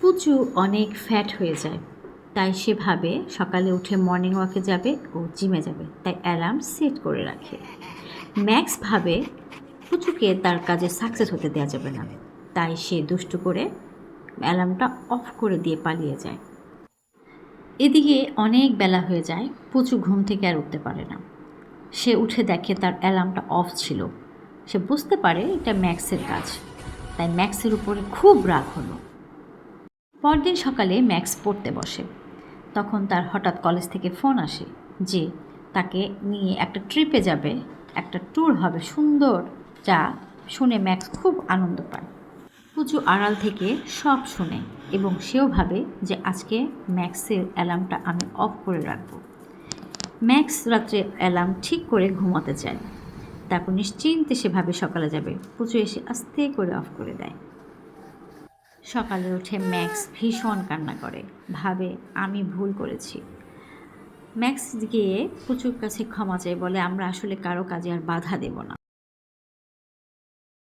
পুচু অনেক ফ্যাট হয়ে যায়, তাই সে ভাবে সকালে উঠে মর্নিং ওয়াকে যাবে ও জিমে যাবে, তাই অ্যালার্ম সেট করে রাখে। ম্যাক্স ভাবে পুচুকে তার কাজে সাকসেস হতে দেওয়া যাবে না, তাই সে দুষ্টু করে অ্যালার্মটা অফ করে দিয়ে পালিয়ে যায়। এদিকে অনেক বেলা হয়ে যায়, পুচু ঘুম থেকে আর উঠতে পারে না। সে উঠে দেখে তার অ্যালার্মটা অফ ছিল। সে বুঝতে পারে এটা ম্যাক্সের কাজ, তাই ম্যাক্সের উপরে খুব রাগ হলো। পরদিন সকালে ম্যাক্স পড়তে বসে। তখন তার হঠাৎ কলেজ থেকে ফোন আসে যে তাকে নিয়ে একটা ট্রিপে যাবে, একটা ট্যুর হবে সুন্দর। যা শুনে ম্যাক্স খুব আনন্দ পায়। পুচু আড়াল থেকে সব শুনে এবং সেও ভাবে যে আজকে ম্যাক্সের অ্যালার্মটা আমি অফ করে রাখব। ম্যাক্স রাত্রে অ্যালার্ম ঠিক করে ঘুমাতে চায়। তারপর নিশ্চিন্তে সে ভাবে সকালে যাবে। পুচু এসে আস্তে করে অফ করে দেয়। সকালে উঠে ম্যাক্স ভীষণ কান্না করে, ভাবে আমি ভুল করেছি। ম্যাক্স গিয়ে পুচুর কাছে ক্ষমা চায়, বলে আমরা আসলে কারো কাজে আর বাধা দেব না।